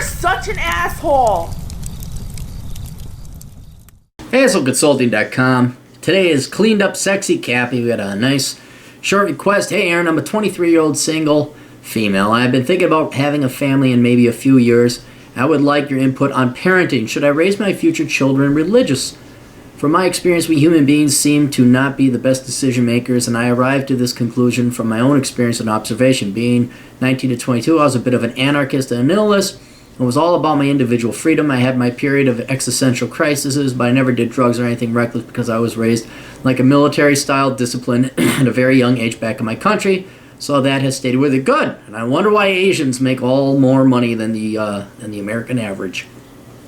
such an asshole! HazelConsulting.com. Today is Cleaned Up Sexy Cappy. We got a nice short request. Hey Aaron, I'm a 23-year-old single female. I've been thinking about having a family in maybe a few years. I would like your input on parenting. Should I raise my future children religious? From my experience, we human beings seem to not be the best decision makers, and I arrived to this conclusion from my own experience and observation. Being 19 to 22, I was a bit of an anarchist and a nihilist. It was all about my individual freedom. I had my period of existential crises, but I never did drugs or anything reckless because I was raised like a military-style discipline at a very young age back in my country. So that has stayed with it good. And I wonder why Asians make all more money than the American average.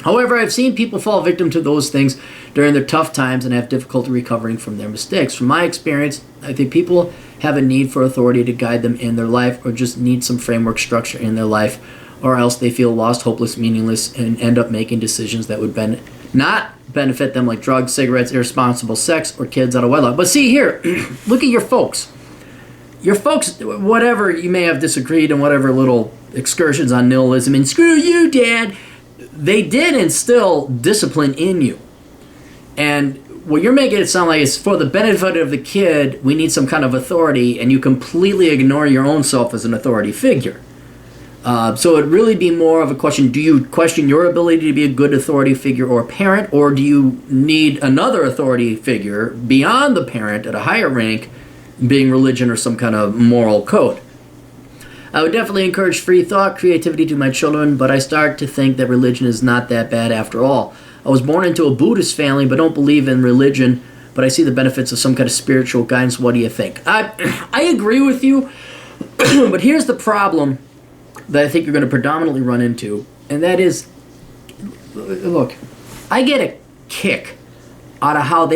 However, I've seen people fall victim to those things during their tough times and have difficulty recovering from their mistakes. From my experience, I think people have a need for authority to guide them in their life, or just need some framework structure in their life, or else they feel lost, hopeless, meaningless, and end up making decisions that would not benefit them, like drugs, cigarettes, irresponsible sex, or kids out of wedlock. But see here, look at your folks. Your folks, whatever you may have disagreed and whatever little excursions on nihilism and screw you, Dad, they did instill discipline in you. And what you're making it sound like is for the benefit of the kid, we need some kind of authority, and you completely ignore your own self as an authority figure. So it'd really be more of a question, do you question your ability to be a good authority figure or parent, or do you need another authority figure beyond the parent at a higher rank, being religion or some kind of moral code? I would definitely encourage free thought, creativity to my children, but I start to think that religion is not that bad after all. I was born into a Buddhist family, but don't believe in religion, but I see the benefits of some kind of spiritual guidance. What do you think? I agree with you, but here's the problem that I think you're going to predominantly run into, and that is, look, I get a kick out of how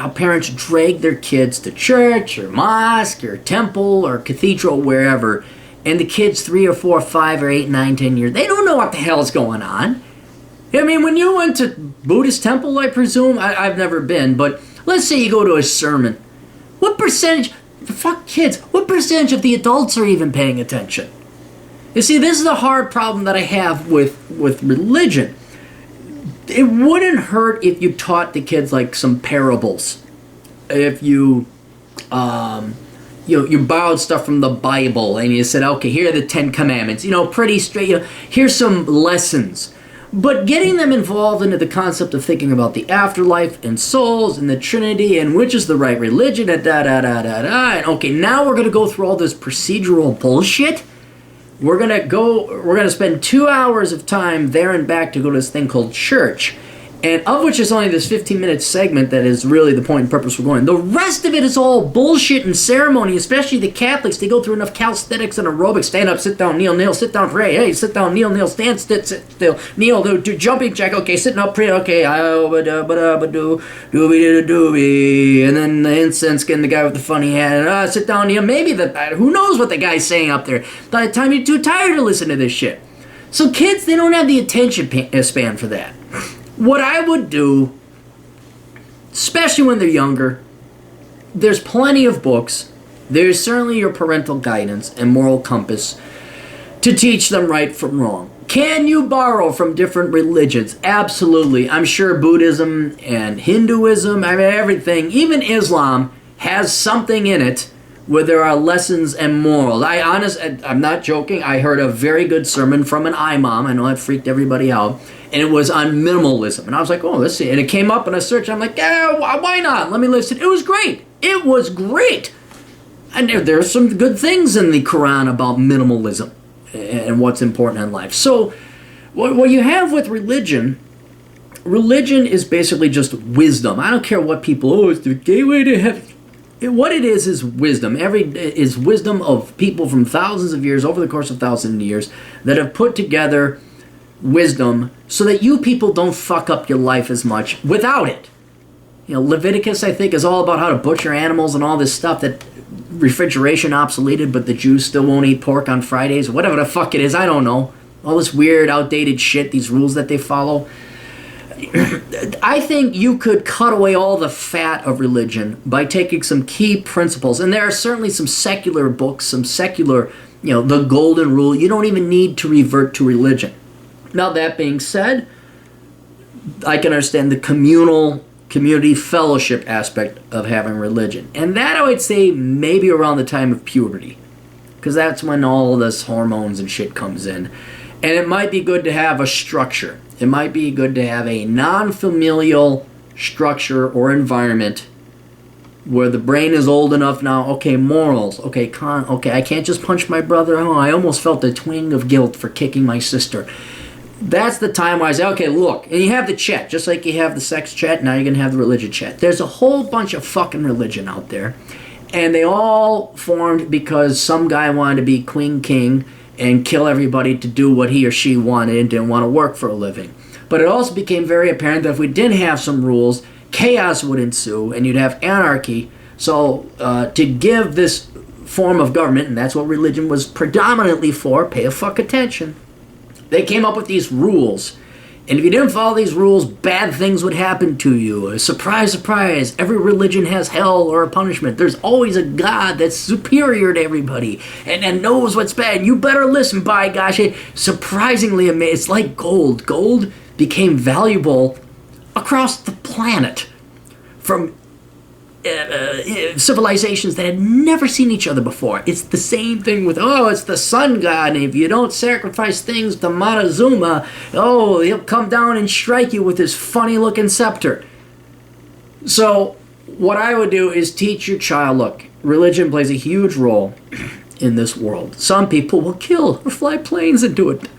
parents drag their kids to church or mosque or temple or cathedral, wherever, and the kids 3 or 4 or 5 or 8, 9, 10 years, they don't know what the hell's going on. I mean, when you went to Buddhist temple, I presume, I've never been, but let's say you go to a sermon. What percentage, fuck kids, what percentage of the adults are even paying attention? You see, this is the hard problem that I have with religion. It wouldn't hurt if you taught the kids like some parables. If you borrowed stuff from the Bible and you said, okay, here are the 10 Commandments. Pretty straight. Here's some lessons. But getting them involved into the concept of thinking about the afterlife and souls and the Trinity and which is the right religion and and okay, now we're going to go through all this procedural bullshit. We're gonna spend 2 hours of time there and back to go to this thing called church, and of which is only this 15-minute segment that is really the point and purpose we're going. The rest of it is all bullshit and ceremony, especially the Catholics. They go through enough calisthenics and aerobics. Stand up, sit down, kneel, sit down, pray. Hey, sit down, kneel, stand, sit still, kneel, do jumping jack. Okay, sitting up, pray. Okay, doobie, and then the incense, getting the guy with the funny hat. Sit down, kneel. Maybe who knows what the guy's saying up there? By the time you're too tired to listen to this shit. So kids, they don't have the attention span for that. What I would do, especially when they're younger, there's plenty of books. There's certainly your parental guidance and moral compass to teach them right from wrong. Can you borrow from different religions? Absolutely. I'm sure Buddhism and Hinduism, everything, even Islam, has something in it where there are lessons and morals. I'm not joking. I heard a very good sermon from an imam. I know that freaked everybody out. And it was on minimalism. And I was like, oh, let's see. And it came up in a search. I'm like, yeah, why not? Let me listen. It was great. It was great. And there's some good things in the Quran about minimalism and what's important in life. So what you have with religion is basically just wisdom. I don't care what people, it's the gateway to heaven. What it is wisdom. Is wisdom of people from thousands of years, over the course of thousands of years, that have put together wisdom so that you people don't fuck up your life as much without it. Leviticus, I think, is all about how to butcher animals and all this stuff that refrigeration obsoleted, but the Jews still won't eat pork on Fridays, whatever the fuck it is, I don't know. All this weird, outdated shit, these rules that they follow. I think you could cut away all the fat of religion by taking some key principles. And there are certainly some secular books, some secular, the golden rule. You don't even need to revert to religion. Now, that being said, I can understand the community fellowship aspect of having religion. And that I would say maybe around the time of puberty. Because that's when all this hormones and shit comes in. And it might be good to have a structure. It might be good to have a non-familial structure or environment where the brain is old enough now, okay, morals, okay, I can't just punch my brother. Oh, I almost felt a twinge of guilt for kicking my sister. That's the time where I say, okay, look, and you have the chat, just like you have the sex chat, now you're going to have the religion chat. There's a whole bunch of fucking religion out there, and they all formed because some guy wanted to be queen king and kill everybody to do what he or she wanted and didn't want to work for a living. But it also became very apparent that if we didn't have some rules, chaos would ensue, and you'd have anarchy. So to give this form of government, and that's what religion was predominantly for, pay a fuck attention, they came up with these rules. And if you didn't follow these rules, bad things would happen to you. Surprise, surprise, every religion has hell or a punishment. There's always a God that's superior to everybody and knows what's bad. You better listen, by gosh. Surprisingly amazing. It's like gold. Gold became valuable across the planet from civilizations that had never seen each other before. It's the same thing with, it's the sun god, and if you don't sacrifice things to Montezuma, he'll come down and strike you with his funny looking scepter. So what I would do is teach your child, look, religion plays a huge role in this world. Some people will kill or fly planes into it.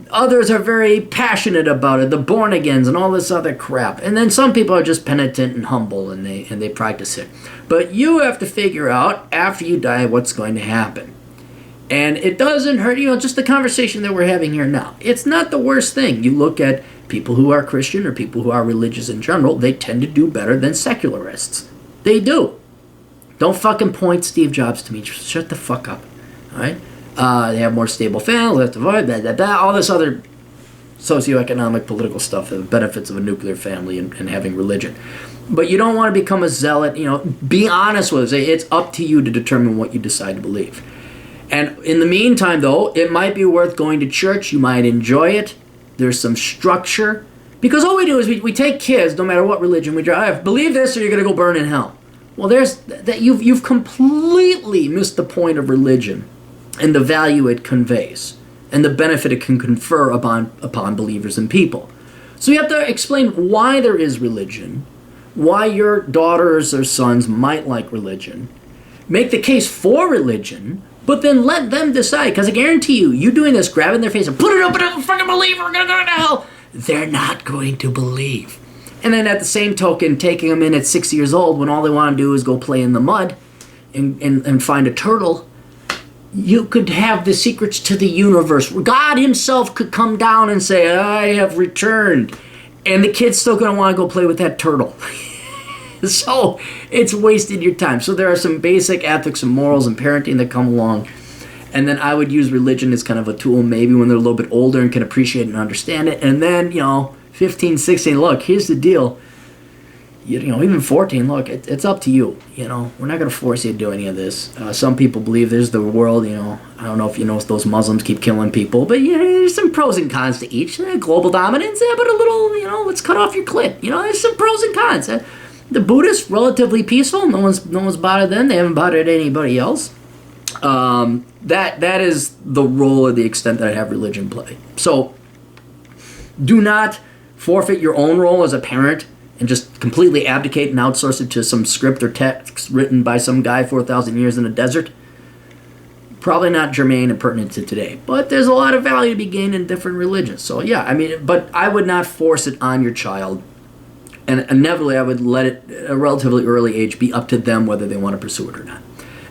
Others are very passionate about it, the born-agains and all this other crap. And then some people are just penitent and humble, and they practice it. But you have to figure out, after you die, what's going to happen. And it doesn't hurt, just the conversation that we're having here now. It's not the worst thing. You look at people who are Christian or people who are religious in general, they tend to do better than secularists. They do. Don't fucking point Steve Jobs to me. Just shut the fuck up. All right? They have more stable families, all this other socioeconomic, political stuff, the benefits of a nuclear family and having religion. But you don't want to become a zealot. Be honest with it. It's up to you to determine what you decide to believe. And in the meantime, though, it might be worth going to church. You might enjoy it. There's some structure. Because all we do is we take kids, no matter what religion we drive, believe this or you're going to go burn in hell. Well, you've completely missed the point of religion and the value it conveys, and the benefit it can confer upon believers and people. So you have to explain why there is religion, why your daughters or sons might like religion, make the case for religion, but then let them decide, because I guarantee you doing this, grabbing their face and put it up, and fucking believe we're going to go to hell, they're not going to believe. And then at the same token, taking them in at 6 years old when all they want to do is go play in the mud and find a turtle, you could have the secrets to the universe. God himself could come down and say, I have returned. And the kid's still going to want to go play with that turtle. So it's wasted your time. So there are some basic ethics and morals and parenting that come along. And then I would use religion as kind of a tool maybe when they're a little bit older and can appreciate and understand it. And then, 15, 16, look, here's the deal. Even 14, look, it's up to you. We're not going to force you to do any of this. Some people believe there's the world, I don't know if you know those Muslims keep killing people, but there's some pros and cons to each. Global dominance, but a little, let's cut off your clit. There's some pros and cons. The Buddhists, relatively peaceful. No one's bothered them. They haven't bothered anybody else. That is the role or the extent that I have religion play. So do not forfeit your own role as a parent and just completely abdicate and outsource it to some script or text written by some guy 4,000 years in a desert. Probably not germane and pertinent to today. But there's a lot of value to be gained in different religions. So but I would not force it on your child. And inevitably, I would let it, at a relatively early age, be up to them whether they want to pursue it or not.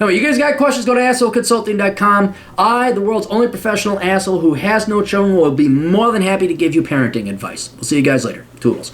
Anyway, you guys got questions, go to assholeconsulting.com. I, the world's only professional asshole who has no children, will be more than happy to give you parenting advice. We'll see you guys later. Toodles.